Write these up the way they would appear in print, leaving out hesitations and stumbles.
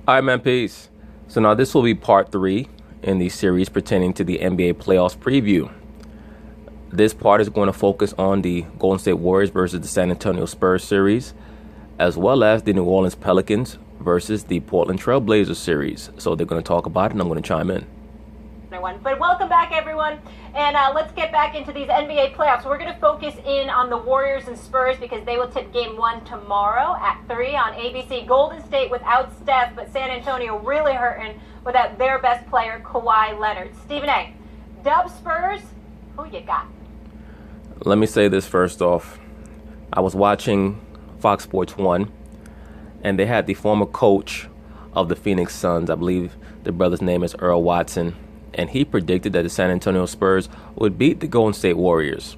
All right, man, peace. So now this will be part 3 in the series pertaining to the NBA playoffs preview. This part is going to focus on the Golden State Warriors versus the San Antonio Spurs series, as well as the New Orleans Pelicans versus the Portland Trail Blazers series. So they're going to talk about it, and I'm going to chime in. But welcome back, everyone, and let's get back into these NBA playoffs. We're going to focus in on the Warriors and Spurs because they will tip Game 1 tomorrow at 3 on ABC. Golden State without Steph, but San Antonio really hurting without their best player, Kawhi Leonard. Stephen A., Dub Spurs, who you got? Let me say this first off. I was watching Fox Sports 1, and they had the former coach of the Phoenix Suns. I believe the brother's name is Earl Watson. And he predicted that the San Antonio Spurs would beat the Golden State Warriors.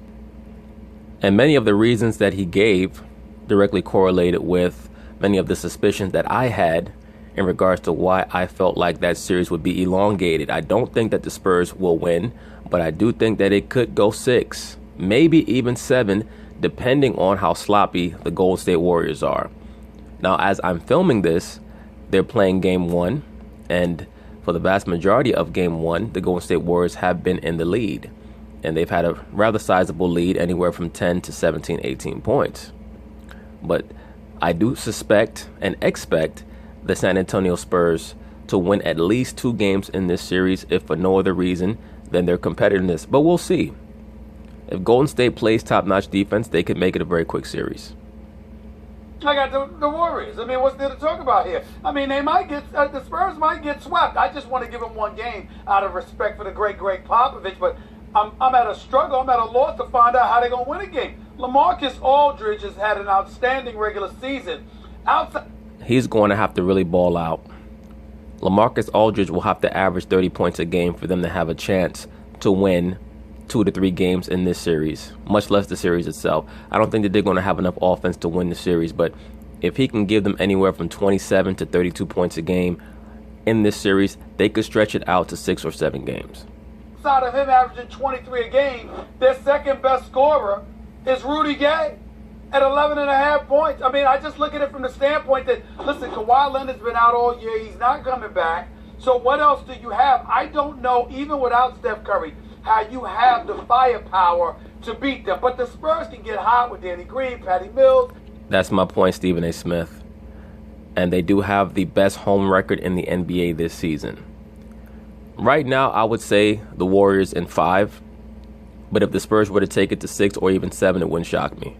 And many of the reasons that he gave directly correlated with many of the suspicions that I had in regards to why I felt like that series would be elongated. I don't think that the Spurs will win, but I do think that it could go 6, maybe even 7, depending on how sloppy the Golden State Warriors are. Now, as I'm filming this, they're playing Game 1, and for the vast majority of Game 1, the Golden State Warriors have been in the lead. And they've had a rather sizable lead, anywhere from 10 to 17, 18 points. But I do suspect and expect the San Antonio Spurs to win at least 2 games in this series, if for no other reason than their competitiveness. But we'll see. If Golden State plays top-notch defense, they could make it a very quick series. I got the Warriors. I mean, what's there to talk about here? I mean, they might get the Spurs might get swept. I just want to give them one game out of respect for the great Popovich. But I'm at a struggle. I'm at a loss to find out how they're gonna win a game. LaMarcus Aldridge has had an outstanding regular season. He's going to have to really ball out. LaMarcus Aldridge will have to average 30 points a game for them to have a chance to win 2 to 3 games in this series, much less the series itself. I don't think that they're going to have enough offense to win the series, but if he can give them anywhere from 27 to 32 points a game in this series, they could stretch it out to 6 or 7 games. Outside of him averaging 23 a game, their second best scorer is Rudy Gay at 11.5 points. I mean, I just look at it from the standpoint that, listen, Kawhi Leonard's been out all year. He's not coming back. So what else do you have? I don't know, even without Steph Curry, how you have the firepower to beat them. But the Spurs can get hot with Danny Green, Patty Mills. That's my point, Stephen A. Smith. And they do have the best home record in the NBA this season. Right now, I would say the Warriors in 5. But if the Spurs were to take it to 6 or even 7, it wouldn't shock me.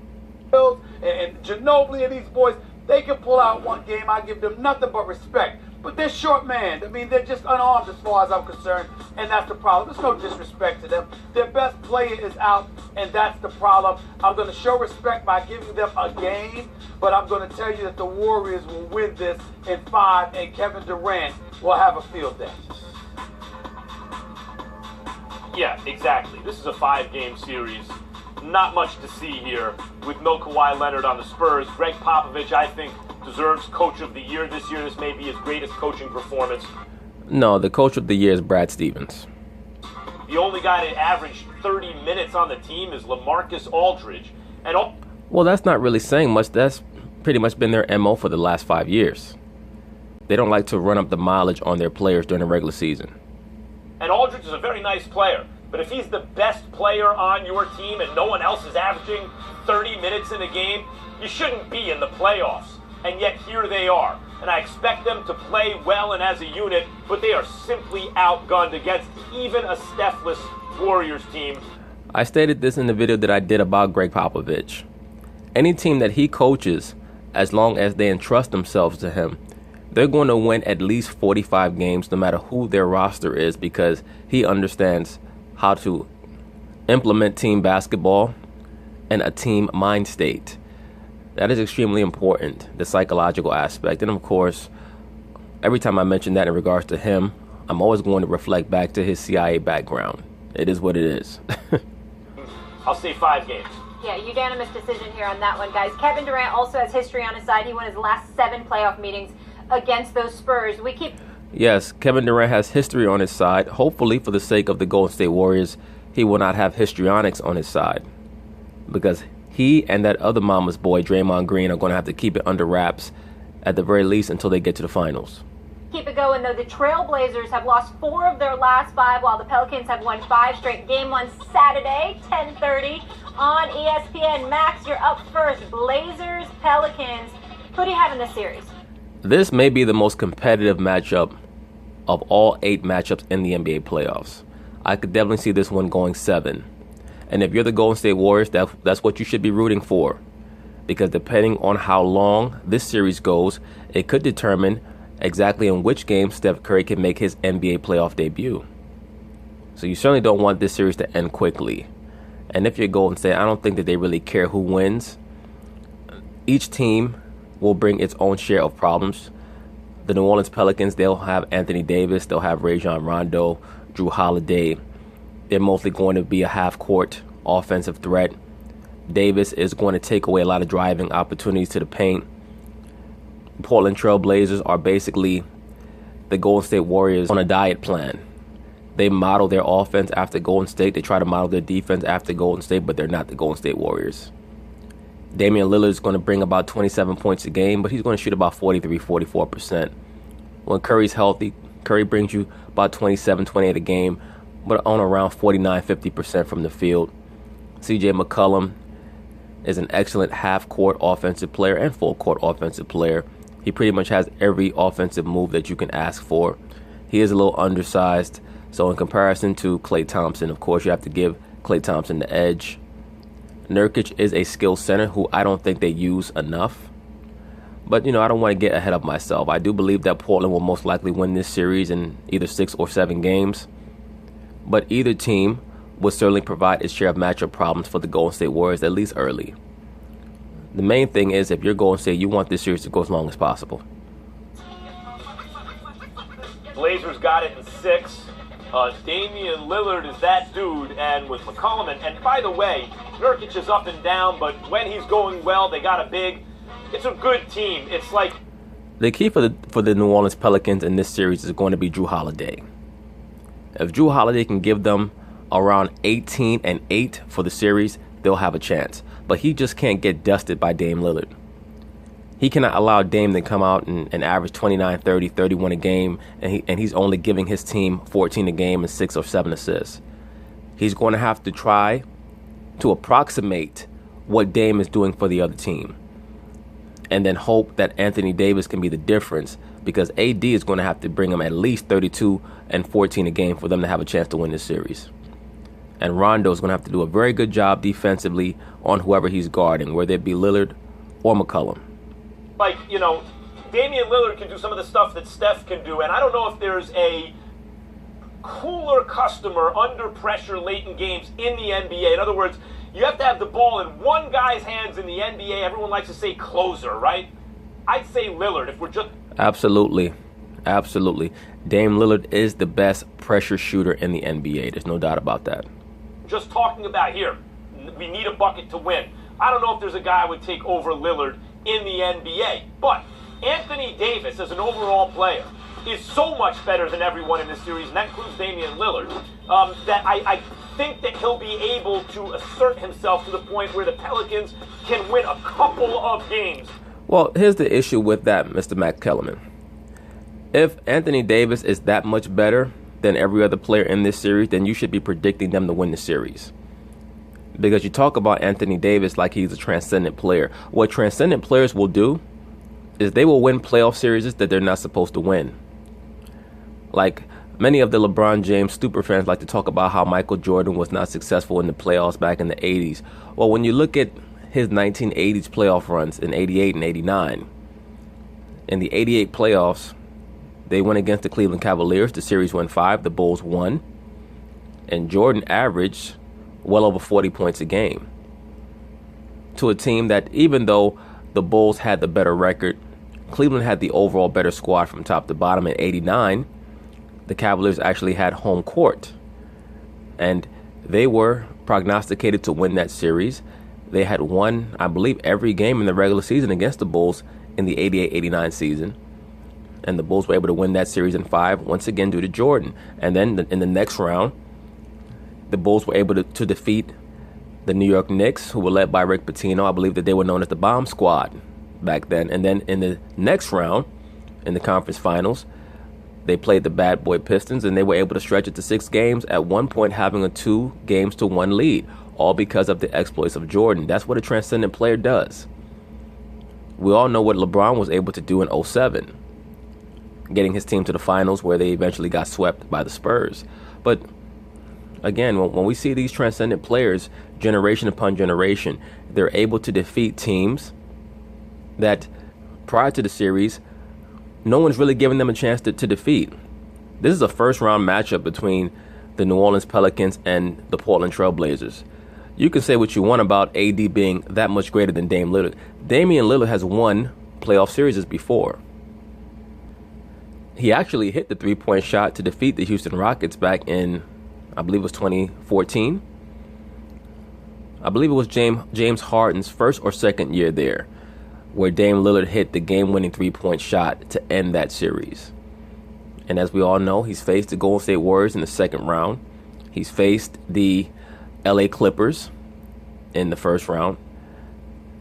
And Ginobili and these boys, they can pull out one game. I give them nothing but respect. But they're short-manned. I mean, they're just unarmed as far as I'm concerned, and that's the problem. There's no disrespect to them. Their best player is out, and that's the problem. I'm going to show respect by giving them a game, but I'm going to tell you that the Warriors will win this in 5, and Kevin Durant will have a field day. Yeah, exactly. This is a 5-game series. Not much to see here with no Kawhi Leonard on the Spurs. Greg Popovich, I think, deserves Coach of the Year this year. This may be his greatest coaching performance. No, the Coach of the Year is Brad Stevens. The only guy that averaged 30 minutes on the team is LaMarcus Aldridge. Well, that's not really saying much. That's pretty much been their MO for the last 5 years. They don't like to run up the mileage on their players during the regular season. And Aldridge is a very nice player. But if he's the best player on your team and no one else is averaging 30 minutes in a game, you shouldn't be in the playoffs. And yet here they are. And I expect them to play well and as a unit, but they are simply outgunned against even a Steph-less Warriors team. I stated this in the video that I did about Greg Popovich. Any team that he coaches, as long as they entrust themselves to him, they're going to win at least 45 games no matter who their roster is, because he understands how to implement team basketball and a team mind state. That is extremely important, the psychological aspect. And of course, every time I mention that in regards to him, I'm always going to reflect back to his CIA background. It is what it is. I'll say 5 games. Yeah, unanimous decision here on that one, guys. Kevin Durant also has history on his side. He won his last 7 playoff meetings against those Spurs. Yes, Kevin Durant has history on his side. Hopefully, for the sake of the Golden State Warriors, he will not have histrionics on his side, because he and that other mama's boy, Draymond Green, are going to have to keep it under wraps at the very least until they get to the finals. keep it going, though. The Trailblazers have lost 4 of their last 5, while the Pelicans have won 5 straight. Game 1 Saturday, 10:30 on ESPN. Max, you're up first. Blazers, Pelicans. Who do you have in this series? This may be the most competitive matchup of all 8 matchups in the NBA playoffs. I could definitely see this one going 7. And if you're the Golden State Warriors, that's what you should be rooting for. Because depending on how long this series goes, it could determine exactly in which game Steph Curry can make his NBA playoff debut. So you certainly don't want this series to end quickly. And if you're Golden State, I don't think that they really care who wins. Each team will bring its own share of problems. The New Orleans Pelicans, they'll have Anthony Davis, they'll have Rajon Rondo, Drew Holiday. They're mostly going to be a half-court offensive threat. Davis is going to take away a lot of driving opportunities to the paint. Portland Trail Blazers are basically the Golden State Warriors on a diet plan. They model their offense after Golden State. They try to model their defense after Golden State, but they're not the Golden State Warriors. Damian Lillard is going to bring about 27 points a game, but he's going to shoot about 44%. When Curry's healthy, Curry brings you about 27, 28 a game, but on around 49-50% from the field. CJ McCollum is an excellent half-court offensive player and full-court offensive player. He pretty much has every offensive move that you can ask for. He is a little undersized, so in comparison to Klay Thompson, of course, you have to give Klay Thompson the edge. Nurkic is a skill center who I don't think they use enough. But, I don't want to get ahead of myself. I do believe that Portland will most likely win this series in either 6 or 7 games. But either team will certainly provide its share of matchup problems for the Golden State Warriors, at least early. The main thing is, if you're Golden State, you want this series to go as long as possible. Blazers got it in 6. Damian Lillard is that dude, and with McCollum, and by the way, Nurkic is up and down, but when he's going well, they got a big. It's a good team. It's like the key for the New Orleans Pelicans in this series is going to be Drew Holiday. If Drew Holiday can give them around 18-8 for the series, they'll have a chance. But he just can't get dusted by Dame Lillard. He cannot allow Dame to come out and average 29, 30, 31 a game, and he's only giving his team 14 a game and 6 or 7 assists. He's going to have to try to approximate what Dame is doing for the other team, and then hope that Anthony Davis can be the difference, because AD is going to have to bring him at least 32 and 14 a game for them to have a chance to win this series. And Rondo is going to have to do a very good job defensively on whoever he's guarding, whether it be Lillard or McCollum. Damian Lillard can do some of the stuff that Steph can do, and I don't know if there's a cooler customer under pressure late in games in the NBA. In other words, you have to have the ball in one guy's hands in the NBA. Everyone likes to say closer, right? I'd say Lillard if we're just... Absolutely. Dame Lillard is the best pressure shooter in the NBA. There's no doubt about that. Just talking about here, we need a bucket to win. I don't know if there's a guy who would take over Lillard in the NBA, but Anthony Davis as an overall player is so much better than everyone in this series, and that includes Damian Lillard, that I think that he'll be able to assert himself to the point where the Pelicans can win a couple of games. Well, here's the issue with that, Mr. McKellarman. If Anthony Davis is that much better than every other player in this series, then you should be predicting them to win the series. Because you talk about Anthony Davis like he's a transcendent player. What transcendent players will do is they will win playoff series that they're not supposed to win. Like many of the LeBron James superfans like to talk about how Michael Jordan was not successful in the playoffs back in the 80s. Well, when you look at his 1980s playoff runs in 88 and 89, in the 88 playoffs, they went against the Cleveland Cavaliers. The series went 5. The Bulls won. And Jordan averaged well over 40 points a game to a team that, even though the Bulls had the better record, Cleveland had the overall better squad from top to bottom. In 89, the Cavaliers actually had home court, and they were prognosticated to win that series. They had won, I believe, every game in the regular season against the Bulls in the 88-89 season. And the Bulls were able to win that series in 5, once again due to Jordan. And then in the next round, the Bulls were able to defeat the New York Knicks, who were led by Rick Pitino. I believe that they were known as the Bomb Squad back then. And then in the next round, in the conference finals, They played the bad boy Pistons, and they were able to stretch it to 6 games, at one point having a 2-1 lead, all because of the exploits of Jordan. That's what a transcendent player does. We all know what LeBron was able to do in 2007, getting his team to the finals where they eventually got swept by the Spurs. But again, when we see these transcendent players, generation upon generation, they're able to defeat teams that prior to the series, no one's really giving them a chance to defeat. This is a first-round matchup between the New Orleans Pelicans and the Portland Trail Blazers. You can say what you want about AD being that much greater than Dame Lillard. Damian Lillard has won playoff series before. He actually hit the three-point shot to defeat the Houston Rockets back in, I believe it was 2014. I believe it was James Harden's first or second year there, where Dame Lillard hit the game-winning three-point shot to end that series. And as we all know, he's faced the Golden State Warriors in the second round. He's faced the LA Clippers in the first round.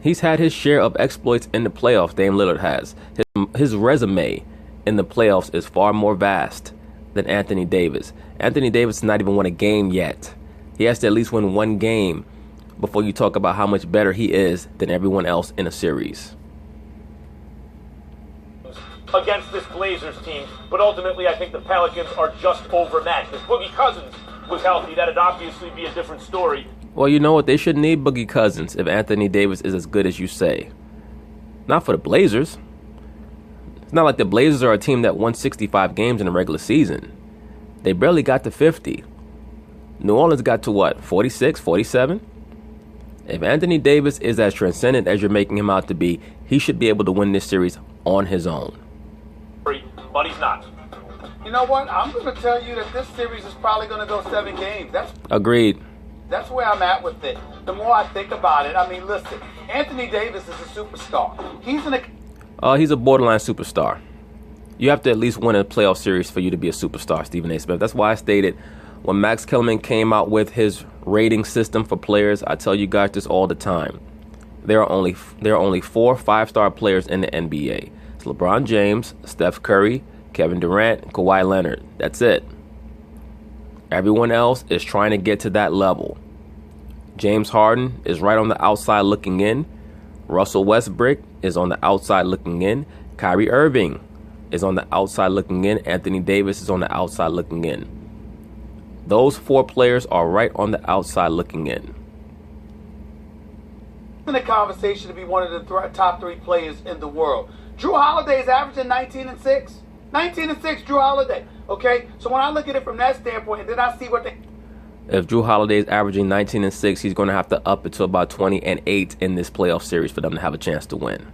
He's had his share of exploits in the playoffs, Dame Lillard has. His resume in the playoffs is far more vast than Anthony Davis. Anthony Davis has not even won a game yet. He has to at least win one game before you talk about how much better he is than everyone else in a series. Against this Blazers team, but ultimately I think the Pelicans are just overmatched. If Boogie Cousins was healthy, that'd obviously be a different story. Well, you know what? They shouldn't need Boogie Cousins if Anthony Davis is as good as you say. Not for the Blazers. It's not like the Blazers are a team that won 65 games in the regular season. They barely got to 50. New Orleans got to what, 46, 47? If Anthony Davis is as transcendent as you're making him out to be, he should be able to win this series on his own. But he's not. You know what? I'm going to tell you that this series is probably going to go 7 games. Agreed. That's where I'm at with it. The more I think about it, I mean, listen, Anthony Davis is a superstar. He's a borderline superstar. You have to at least win a playoff series for you to be a superstar, Stephen A. Smith. That's why I stated when Max Kellerman came out with his rating system for players, I tell you guys this all the time. There are only 4 5-star players in the NBA. It's LeBron James, Steph Curry, Kevin Durant, Kawhi Leonard. That's it. Everyone else is trying to get to that level. James Harden is right on the outside looking in. Russell Westbrook is on the outside looking in. Kyrie Irving is on the outside looking in. Anthony Davis is on the outside looking in. Those 4 players are right on the outside looking in. In the conversation to be one of the top 3 players in the world. Drew Holiday is averaging 19 and 6. 19 and 6, Drew Holiday. Okay, so when I look at it from that standpoint, and then I see what they... If Drew Holiday is averaging 19 and 6, he's going to have to up it to about 20 and 8 in this playoff series for them to have a chance to win.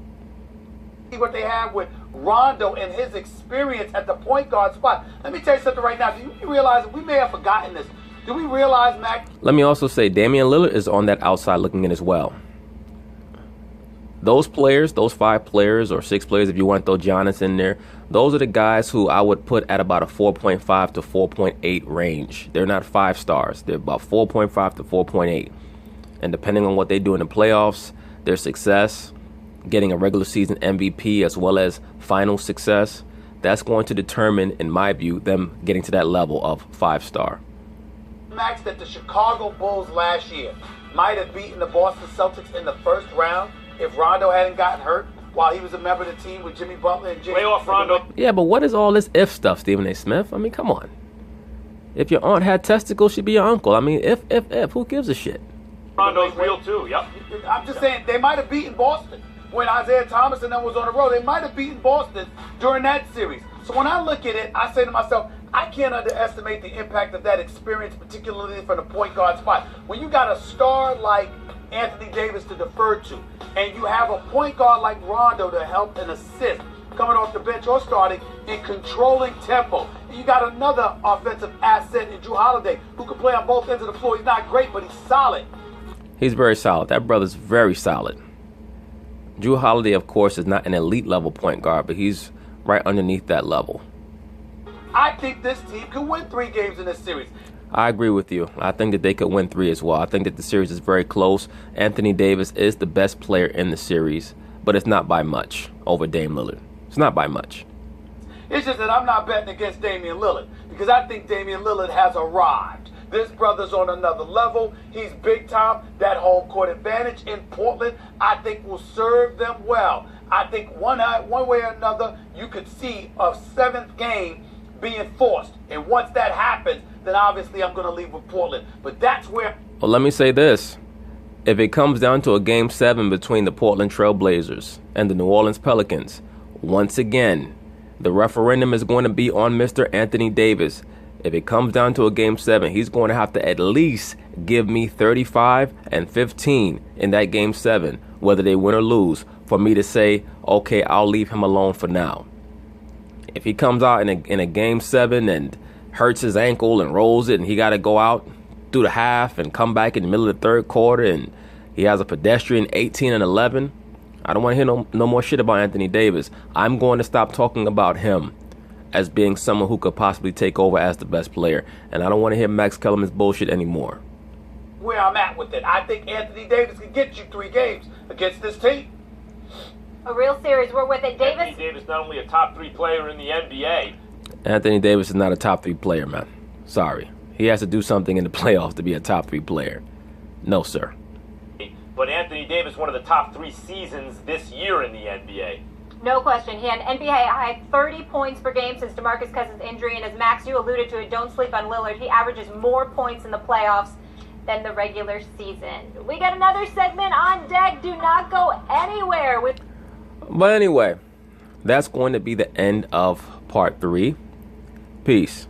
See what they have with Rondo and his experience at the point guard spot. Let me tell you something right now. Do you realize, we may have forgotten this, do we realize, Mac? Let me also say Damian Lillard is on that outside looking in as well. Those players, those 5 players or 6 players, if you want to throw Giannis in there, those are the guys who I would put at about a 4.5 to 4.8 range. They're not 5 stars. They're about 4.5 to 4.8. And depending on what they do in the playoffs, their success, getting a regular season MVP as well as final success, that's going to determine, in my view, them getting to that level of 5-star. Max, that the Chicago Bulls last year might have beaten the Boston Celtics in the first round if Rondo hadn't gotten hurt while he was a member of the team with Jimmy Butler and Jimmy. Lay off Rondo. Yeah, but what is all this if stuff, Stephen A. Smith? I mean, come on. If your aunt had testicles, she'd be your uncle. I mean, if, who gives a shit? Rondo's real too, yep. I'm just saying, they might have beaten Boston when Isaiah Thomas and them was on the road. They might have beaten Boston during that series. So when I look at it, I say to myself, I can't underestimate the impact of that experience, particularly from the point guard spot. When you got a star like Anthony Davis to defer to, and you have a point guard like Rondo to help and assist coming off the bench or starting in controlling tempo. And you got another offensive asset in Drew Holiday who can play on both ends of the floor. He's not great, but he's solid. He's very solid. That brother's very solid. Drew Holiday, of course, is not an elite level point guard, but he's right underneath that level. I think this team could win 3 games in this series. I agree with you. I think that they could win 3 as well. I think that the series is very close. Anthony Davis is the best player in the series, but it's not by much over Dame Lillard. It's not by much. It's just that I'm not betting against Damian Lillard because I think Damian Lillard has arrived. This brother's on another level. He's big time. That home court advantage in Portland, I think, will serve them well. I think one way or another, you could see a seventh game being forced. And once that happens, then obviously I'm going to leave with Portland. But that's where... Well, let me say this. If it comes down to a Game 7 between the Portland Trail Blazers and the New Orleans Pelicans, once again, the referendum is going to be on Mr. Anthony Davis. If it comes down to a Game 7, he's going to have to at least give me 35 and 15 in that Game 7, whether they win or lose, for me to say, okay, I'll leave him alone for now. If he comes out in a Game 7 and hurts his ankle and rolls it and he got to go out through the half and come back in the middle of the third quarter and he has a pedestrian 18 and 11, I don't want to hear no more shit about Anthony Davis. I'm going to stop talking about him as being someone who could possibly take over as the best player. And I don't want to hear Max Kellerman's bullshit anymore. Where I'm at with it, I think Anthony Davis can get you 3 games against this team. A real series. We're with it. Davis? Anthony Davis, not only a top 3 player in the NBA. Anthony Davis is not a top 3 player, man. Sorry. He has to do something in the playoffs to be a top 3 player. No, sir. But Anthony Davis, one of the top 3 seasons this year in the NBA. No question. He had an NBA high 30 points per game since DeMarcus Cousins' injury. And as Max, you alluded to it, don't sleep on Lillard. He averages more points in the playoffs than the regular season. We got another segment on deck. Do not go anywhere. But anyway, that's going to be the end of part 3. Peace.